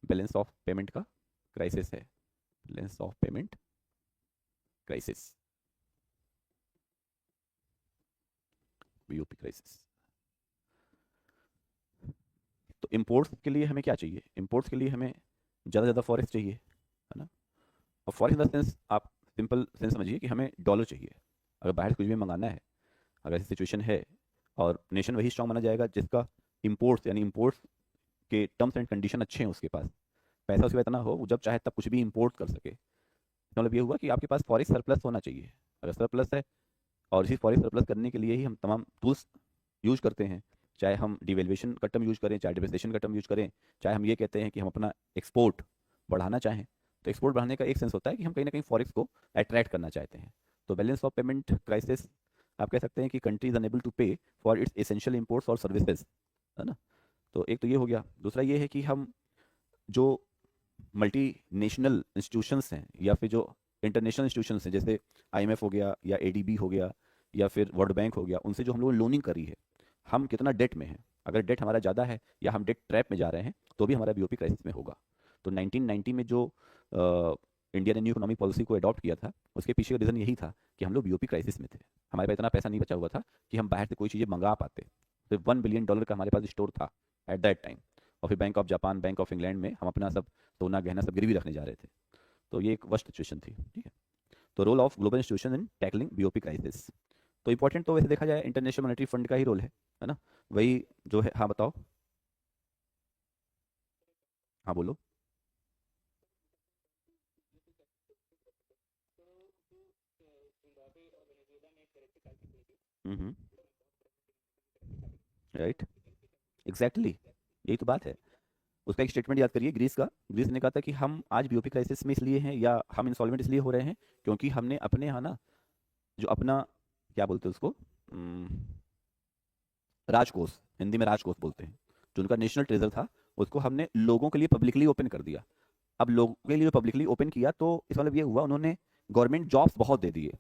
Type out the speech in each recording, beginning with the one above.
Balance of payment का crisis है, balance of payment crisis, BOP crisis. तो imports के लिए हमें क्या चाहिए? इंपोर्ट्स के लिए हमें ज़्यादा से ज़्यादा फॉरेक्स चाहिए, है ना। और फॉरेक्स इन द सेंस आप सिंपल सेंस समझिए कि हमें डॉलर चाहिए। अगर बाहर से कुछ भी मंगाना है, अगर ऐसी सिचुएशन है, और नेशन वही स्ट्रांग माना जाएगा जिसका इंपोर्ट्स यानी इंपोर्ट्स के टर्म्स एंड कंडीशन अच्छे हैं, उसके पास पैसा उसके पास इतना हो वो जब चाहे तब कुछ भी इंपोर्ट कर सके। मतलब ये हुआ कि आपके पास फॉरेक्स सरप्लस होना चाहिए। अगर सरप्लस है, और इसी फॉरेक्स सरप्लस करने के लिए ही हम तमाम टूल्स यूज करते हैं, चाहे हम डिवेल्युएशन का टर्म यूज करें, चाहे डिप्रिसिएशन का टर्म यूज करें, चाहे हम ये कहते हैं कि हम अपना एक्सपोर्ट बढ़ाना चाहें। तो एक्सपोर्ट बढ़ाने का एक सेंस होता है कि हम कहीं ना कहीं फॉरेक्स को अट्रैक्ट करना चाहते हैं। तो बैलेंस ऑफ पेमेंट क्राइसिस आप कह सकते हैं कि कंट्री इज अनेबल टू पे फॉर इट्स एसेंशियल इंपोर्ट्स और सर्विसेज, है ना। तो एक तो ये हो गया। दूसरा ये है कि हम जो मल्टी नेशनल इंस्टीट्यूशंस हैं या फिर जो इंटरनेशनल इंस्टीट्यूशंस हैं, जैसे आईएमएफ हो गया या एडीबी हो गया या फिर वर्ल्ड बैंक हो गया, उनसे जो हम लोग लोनिंग करी है, हम कितना डेट में हैं। अगर डेट हमारा ज़्यादा है या हम डेट ट्रैप में जा रहे हैं तो भी हमारा बीओपी क्राइसिस में होगा। तो 1990 में जो इंडिया ने न्यू इकोनॉमिक पॉलिसी को अडॉप्ट किया था, उसके पीछे का रीज़न यही था कि हम लोग बीओपी क्राइसिस में थे। हमारे पास इतना पैसा नहीं बचा हुआ था कि हम बाहर से कोई चीज़ें मंगा पाते। तो $1 बिलियन का हमारे पास स्टोर था एट दैट टाइम। और फिर bank of Japan, bank of England में हम अपना सब सोना गहना सब गिरवी रखने जा रहे थे। तो ये एक वर्स्ट सिचुएशन थी, ठीक है। तो role of global institution in tackling BOP crisis. तो इंपॉर्टेंट तो वैसे देखा जाए इंटरनेशनल मॉनेटरी फंड का ही रोल है ना। वही जो है, हाँ बताओ। हाँ बोलो। हम्म। राइट, एग्जैक्टली, यही तो बात है। उसका एक स्टेटमेंट याद करिए ग्रीस का। ग्रीस ने कहा था कि हम आज बीओपी क्राइसिस में इसलिए हैं या हम इंसॉल्वेंट इसलिए हो रहे हैं क्योंकि हमने अपने यहाँ ना जो अपना क्या बोलते हैं उसको, राजकोष, हिंदी में राजकोष बोलते हैं, जो उनका नेशनल ट्रेजर था, उसको हमने लोगों के लिए पब्लिकली ओपन कर दिया। अब लोगों के लिए पब्लिकली ओपन किया तो इस मतलब ये हुआ उन्होंने गवर्नमेंट जॉब्स बहुत दे दिए।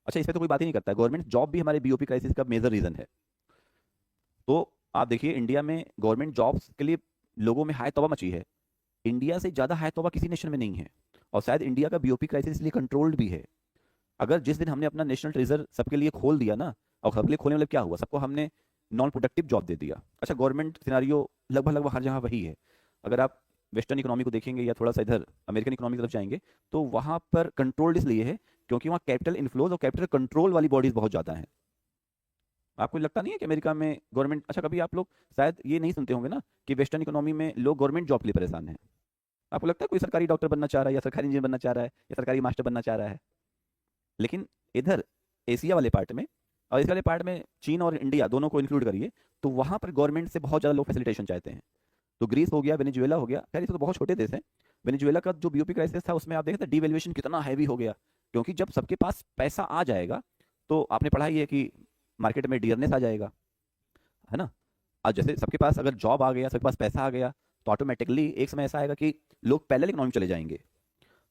अच्छा, इस पे तो कोई बात ही नहीं करता, गवर्नमेंट जॉब भी हमारे बीओपी क्राइसिस का मेजर रीजन है। तो आप देखिए इंडिया में गवर्नमेंट जॉब्स के लिए लोगों में हाय तौबा मची है। इंडिया से ज़्यादा हाय तौबा किसी नेशन में नहीं है। और शायद इंडिया का बीओपी क्राइसिस इसलिए कंट्रोल्ड भी है। अगर जिस दिन हमने अपना नेशनल ट्रेजर सबके लिए खोल दिया ना, और सबके लिए खोलने मतलब क्या हुआ, सबको हमने नॉन प्रोडक्टिव जॉब दे दिया। अच्छा, गवर्नमेंट सिनारियो लगभग लगभग हर जगह वही है। अगर आप वेस्टर्न इकोनॉमी को देखेंगे या थोड़ा सा इधर अमेरिकन इकोनॉमी की तरफ जाएंगे, तो वहाँ पर कंट्रोल्ड इसलिए है क्योंकि वहाँ कैपिटल इन्फ्लोज और कैपिटल कंट्रोल वाली बॉडीज बहुत ज़्यादा हैं। आपको लगता नहीं है कि अमेरिका में गवर्नमेंट, अच्छा कभी आप लोग शायद ये नहीं सुनते होंगे ना कि वेस्टर्न इकोनॉमी में लोग गवर्नमेंट जॉब के लिए परेशान हैं। आपको लगता है कोई सरकारी डॉक्टर बनना चाह रहा है या सरकारी इंजीनियर बनना चाह रहा है या सरकारी मास्टर बनना चाह रहा है? लेकिन इधर एशिया वाले पार्ट में और इस वाले पार्ट में चीन और इंडिया दोनों को इंक्लूड करिए, तो वहाँ पर गवर्नमेंट से बहुत ज़्यादा लोग फैसिलिटेशन चाहते हैं। तो ग्रीस हो गया, वेनेजुएला हो गया, खैर ये तो बहुत छोटे देश हैं। वेनेजुएला का जो बीओपी क्राइसिस था उसमें आप देखें तो डिवेल्युएशन कितना हैवी हो गया, क्योंकि जब सबके पास पैसा आ जाएगा तो आपने पढ़ा ही है कि मार्केट में डियरनेस आ जाएगा, है ना। आज जैसे सबके पास अगर जॉब आ गया, सबके पास पैसा आ गया, तो ऑटोमेटिकली एक समय ऐसा आएगा कि लोग पैरेलल इकोनॉमी में चले जाएंगे।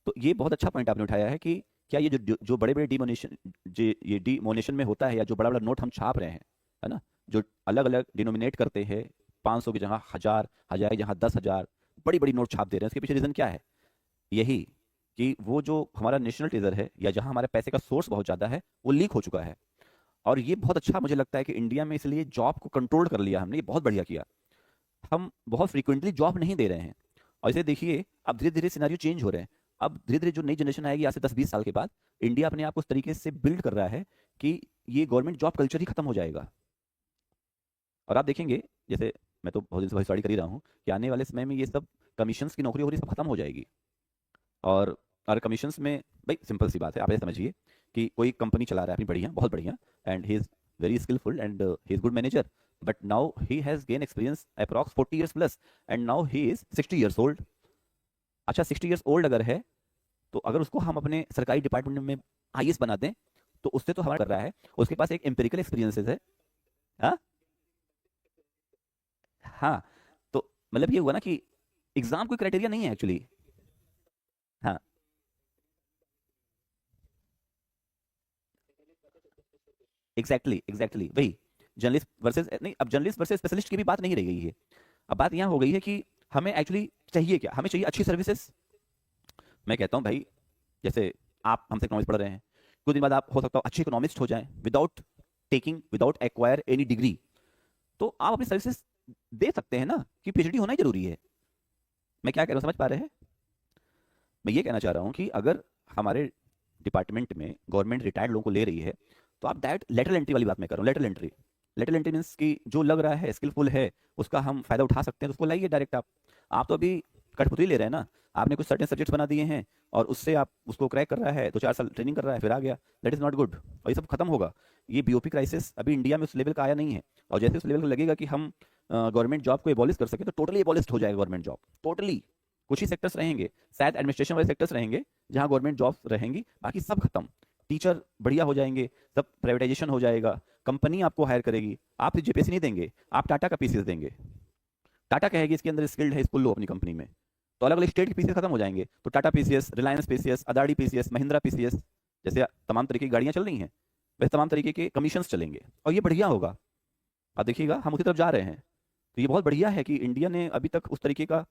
तो ये बहुत अच्छा पॉइंट आपने उठाया है कि क्या ये जो जो बड़े बड़े डिमोनेशन, ये डिमोनेशन में होता है या जो बड़ा बड़ा नोट हम छाप रहे हैं, है ना, जो अलग अलग डिनोमिनेट करते हैं, 500 की जगह 1000, 1000 की जगह 10,000, बड़ी बड़ी नोट छाप दे रहे हैं, उसके पीछे रीज़न क्या है? यही कि वो जो हमारा नेशनल ट्रेजर है या जहाँ हमारे पैसे का सोर्स बहुत ज़्यादा है वो लीक हो चुका है। और ये बहुत अच्छा मुझे लगता है कि इंडिया में इसलिए जॉब को कंट्रोल कर लिया हमने, ये बहुत बढ़िया किया। हम बहुत फ्रीक्वेंटली जॉब नहीं दे रहे हैं। और इसे देखिए, अब धीरे धीरे सिनारियो चेंज हो रहे हैं। अब धीरे धीरे जो नई जनरेशन आएगी आज से 10-20 साल के बाद, इंडिया अपने आप को उस तरीके से बिल्ड कर रहा है कि ये गवर्नमेंट जॉब कल्चर ही खत्म हो जाएगा। और आप देखेंगे, जैसे मैं तो बहुत दिन से भविष्यवाणी कर ही रहा हूँ कि आने वाले समय में ये सब कमीशंस की नौकरी हो रही सब खत्म हो जाएगी। और कमीशंस में भाई सिंपल सी बात है, आप ये समझिए कि कोई कंपनी चला रहा है अपनी बढ़िया, बहुत बढ़िया, and he is very skilful and he is good manager, but now he has gain experience approx 40 years plus, and now he is 60 years old. अच्छा, 60 years ओल्ड अगर है, तो अगर उसको हम अपने सरकारी डिपार्टमेंट में आईएएस बना दें, तो उससे तो हमारा कर रहा है, उसके पास एक एम्पिरिकल एक्सपीरियंसेस है। हाँ, हाँ। तो मतलब ये हुआ ना कि एग्जाम कोई क्राइटेरिया नहीं है एक्चुअली। हाँ, एग्जैक्टली वही। जर्नलिस्ट वर्सेस नहीं, अब जर्नलिस्ट वर्सेस स्पेशलिस्ट की भी बात नहीं रह गई है। अब बात यहाँ हो गई है कि हमें एक्चुअली चाहिए क्या? हमें चाहिए अच्छी सर्विसेज। मैं कहता हूँ भाई, जैसे आप हमसे इकोनॉमिक्स पढ़ रहे हैं, कुछ दिन बाद आप हो सकता हो अच्छे इकोनॉमिस्ट हो जाएं विदाउट एक्वायर एनी डिग्री। तो आप अपनी सर्विसेज दे सकते हैं ना, कि पीएचडी होना ही जरूरी है। मैं क्या कह रहा हूँ, समझ पा रहे हैं? मैं ये कहना चाह रहा हूँ कि अगर हमारे डिपार्टमेंट में गवर्नमेंट रिटायर्ड लोगों को ले रही है, तो आप डायरेक्ट लेटरल एंट्री वाली बात मैं कर रहा हूँ। लेटरल एंट्री मीन्स कि जो लग रहा है स्किलफुल है, उसका हम फायदा उठा सकते हैं, तो उसको लाइए डायरेक्ट। आप तो अभी कठपुतली ले रहे हैं ना। आपने कुछ सर्टेन सब्जेक्ट्स बना दिए हैं और उससे आप उसको क्रैक कर रहा है, 2-4 साल ट्रेनिंग कर रहा है, फिर आ गया। दैट इज नॉट गुड, और ये सब खत्म होगा। ये बीओपी क्राइसिस अभी इंडिया में उस लेवल का आया नहीं है, और जैसे उस लेवल को लगेगा कि हम गवर्नमेंट जॉब को एबॉलिश कर सके, तो टोटली एबॉलिश हो जाएगा गवर्नमेंट जॉब, टोटली। कुछ ही सेक्टर्स रहेंगे, शायद एडमिनिस्ट्रेशन वाले सेक्टर्स रहेंगे जहां गवर्नमेंट जॉब्स रहेंगी, बाकी सब खत्म। टीचर बढ़िया हो जाएंगे, सब प्राइवेटाइजेशन हो जाएगा, कंपनी आपको हायर करेगी। आप जेपीएससी नहीं देंगे, आप टाटा का पीसीएस देंगे। टाटा कहेगी इसके अंदर स्किल्ड है, इसको लो अपनी कंपनी में। तो अलग अलग स्टेट के पीसीएस खत्म हो जाएंगे, तो Tata PCS, Reliance PCS, Adani PCS, Mahindra PCS, जैसे तमाम तरीके की गाड़ियां चल रही हैं, वैसे तमाम तरीके के कमीशंस चलेंगे, और ये बढ़िया होगा। आप देखिएगा हम उसी तरफ जा रहे हैं। तो ये बहुत बढ़िया है कि इंडिया ने अभी तक उस तरीके का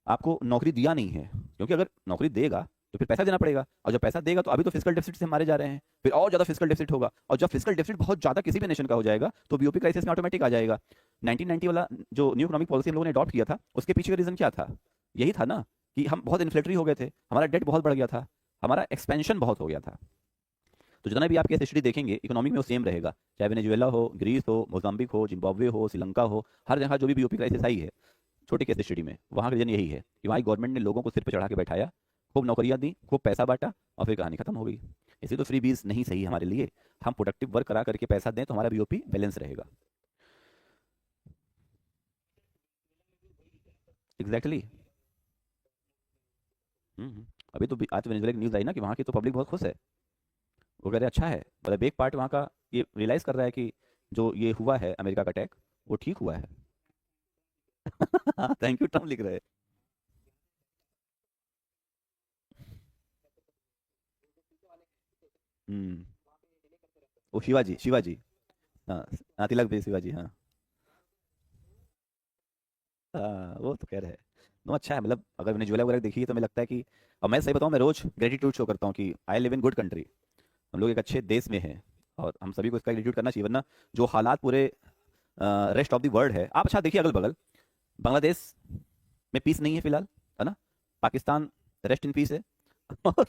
आपको नौकरी दिया नहीं है, क्योंकि अगर नौकरी देगा तो फिर पैसा देना पड़ेगा, और जब पैसा देगा तो अभी तो फिजिकल डेफिसिट से मारे जा रहे हैं, फिर और ज्यादा फिजिकल डेफिसिट होगा, और जब फिजिकल डेफिसिट बहुत ज्यादा किसी भी नेशन का हो जाएगा, तो बीओपी क्राइसिस में ऑटोमेटिक आ जाएगा। 1990 वाला जो न्यू इकोनॉमिक पॉलिसी हम लोगों ने अडॉप्ट किया था, उसके पीछे का रीजन क्या था? यही था ना, कि हम बहुत इन्फ्लेटरी हो गए थे, हमारा डेट बहुत बढ़ गया था, हमारा एक्सपेंशन बहुत हो गया था। तो जितना भी आप केस स्टडी देखेंगे इकोनॉमिक में वो सेम रहेगा, चाहे वेनेजुएला हो, ग्रीस हो, मोजाम्बिक हो, जिम्बाब्वे हो, श्रीलंका हो, हर जगह जो भी बीओपी क्राइसिस आई है छोटे केस स्टडी में, वहाँ का रीजन यही है कि वहाँ गवर्नमेंट ने लोगों को सिर पर चढ़ा के बैठाया, खूब नौकरियाँ दी, खूब पैसा बांटा, और फिर कहानी खत्म हो गई। इसलिए तो फ्री बीज नहीं सही हमारे लिए। हम प्रोडक्टिव वर्क करा करके पैसा दें तो हमारा बीओपी बैलेंस रहेगा। Exactly exactly। अभी तो आज वेनेजुएला की न्यूज़ आई ना कि वहाँ की तो पब्लिक बहुत खुश है। वो कह रहे अच्छा है, मतलब एक पार्ट वहाँ का ये रियलाइज़ कर रहा है कि जो ये हुआ है अमेरिका का अटैक, वो ठीक हुआ है। थैंक यू ट्रम्प लिख रहे हैं। हम्म। वो शिवाजी, शिवाजी। हाँ। हाँ, तिलक भी शिवाजी, हाँ। हाँ, वो तो कह रहे हैं। नो, अच्छा है, मतलब अगर वेनेजुएला वगैरह देखिए तो मुझे लगता है कि, और मैं सही बताऊँ, मैं रोज ग्रेटिट्यूड शो करता हूँ कि I live in good country. हम लोग एक अच्छे देश में हैं, और हम सभी को इसका ग्रेटिट्यूड करना चाहिए, वरना जो हालात पूरे रेस्ट ऑफ द वर्ल्ड है, आप अच्छा देखिए अगल बगल, बांग्लादेश में पीस नहीं है फिलहाल, है ना? पाकिस्तान रेस्ट इन पीस है, और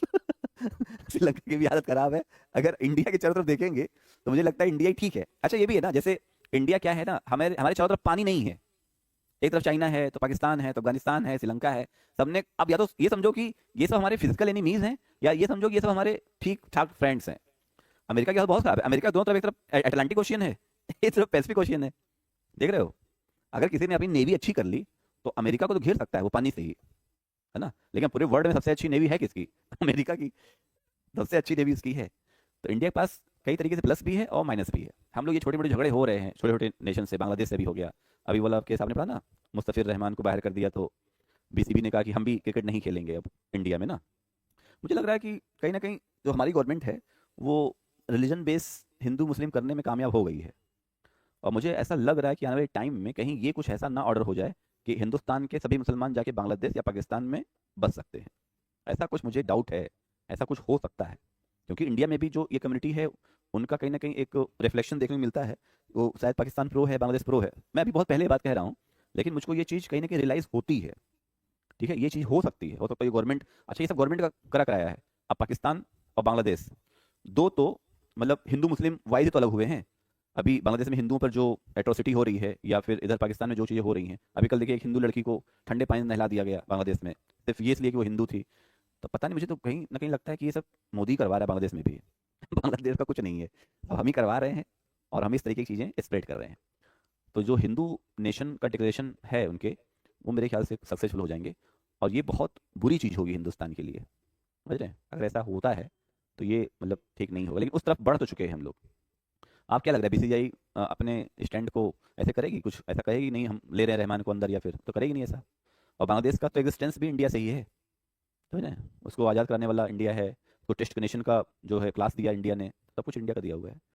श्रीलंका की भी हालत खराब है। अगर इंडिया के चारों तरफ देखेंगे तो मुझे लगता है इंडिया ही ठीक है। अच्छा ये भी है ना, जैसे इंडिया क्या है ना, हमारे हमारे चारों तरफ पानी नहीं है। एक तरफ चाइना है, तो पाकिस्तान है, तो अफगानिस्तान है, श्रीलंका है। सबने अब या तो ये समझो कि ये सब हमारे फिजिकल एनिमीज हैं, या ये समझो कि ये सब हमारे ठीक ठाक फ्रेंड्स हैं। अमेरिका की हालत बहुत खराब है। अमेरिका दोनों तरफ, एक तरफ अटलांटिक ओशियन है, एक तरफ पैसिफिक ओशियन है। देख रहे हो? अगर किसी ने अपनी नेवी अच्छी कर ली तो अमेरिका को तो घेर सकता है वो पानी से ही, है ना? लेकिन पूरे वर्ल्ड में सबसे अच्छी नेवी है किसकी? अमेरिका की। सबसे अच्छी नेवी उसकी है। तो इंडिया के पास कई तरीके से प्लस भी है और माइनस भी है। हम लोग ये छोटे मोटे झगड़े हो रहे हैं छोटे छोटे नेशन से, बांग्लादेश से भी हो गया। अभी वाला केस आपने पढ़ा ना, मुस्तफिर रहमान को बाहर कर दिया, तो बीसीबी ने कहा कि हम भी क्रिकेट नहीं खेलेंगे अब इंडिया में ना। मुझे लग रहा है कि कहीं ना कहीं जो हमारी गवर्नमेंट है वो रिलीजन बेस हिंदू मुस्लिम करने में कामयाब हो गई है। और मुझे ऐसा लग रहा है कि आने वाले टाइम में कहीं ये कुछ ऐसा ना ऑर्डर हो जाए कि हिंदुस्तान के सभी मुसलमान जाके बांग्लादेश या पाकिस्तान में बस सकते हैं। ऐसा कुछ मुझे डाउट है, ऐसा कुछ हो सकता है, क्योंकि इंडिया में भी जो ये कम्युनिटी है उनका कहीं ना कहीं एक रिफ्लेक्शन देखने को मिलता है। वो शायद पाकिस्तान प्रो है, बांग्लादेश प्रो है। मैं अभी बहुत पहले ये बात कह रहा हूँ, लेकिन मुझको ये चीज़ कहीं ना कहीं रियलाइज़ होती है। ठीक है, ये चीज़ हो सकती है, हो सकता है गवर्नमेंट, अच्छा ये सब गवर्नमेंट का करा कराया है। अब पाकिस्तान और बांग्लादेश दो तो मतलब हिंदू मुस्लिम वाइज तो अलग हुए हैं। अभी बांग्लादेश में हिंदुओं पर जो एट्रोसिटी हो रही है, या फिर इधर पाकिस्तान में जो चीज़ें हो रही हैं, अभी कल देखिए एक हिंदू लड़की को ठंडे पानी से नहला दिया गया बांग्लादेश में, सिर्फ ये इसलिए कि वो हिंदू थी। तो पता नहीं, मुझे तो कहीं ना कहीं लगता है कि ये सब मोदी करवा रहा है बांग्लादेश में भी। बांग्लादेश का कुछ नहीं है, अब हम ही करवा रहे हैं, और हम इस तरीके की चीज़ें स्प्रेड कर रहे हैं। तो जो हिंदू नेशन का डिक्लेरेशन है उनके, वो मेरे ख्याल से सक्सेसफुल हो जाएंगे, और ये बहुत बुरी चीज़ होगी हिंदुस्तान के लिए। समझ रहे हैं? अगर ऐसा होता है तो ये मतलब ठीक नहीं होगा, लेकिन उस तरफ बढ़ तो चुके हैं हम लोग। आप क्या लग रहा है, बीसीसीआई अपने स्टैंड को ऐसे करेगी, कुछ ऐसा कहेगी नहीं हम ले रहे हैं रहमान को अंदर, या फिर तो करेगी नहीं ऐसा? और बांग्लादेश का तो एग्जिस्टेंस भी इंडिया से ही है, समझ रहे हैं? उसको आज़ाद कराने वाला इंडिया है, उसको टेस्ट नेशन का जो है क्लास दिया इंडिया ने, सब कुछ इंडिया का दिया हुआ है।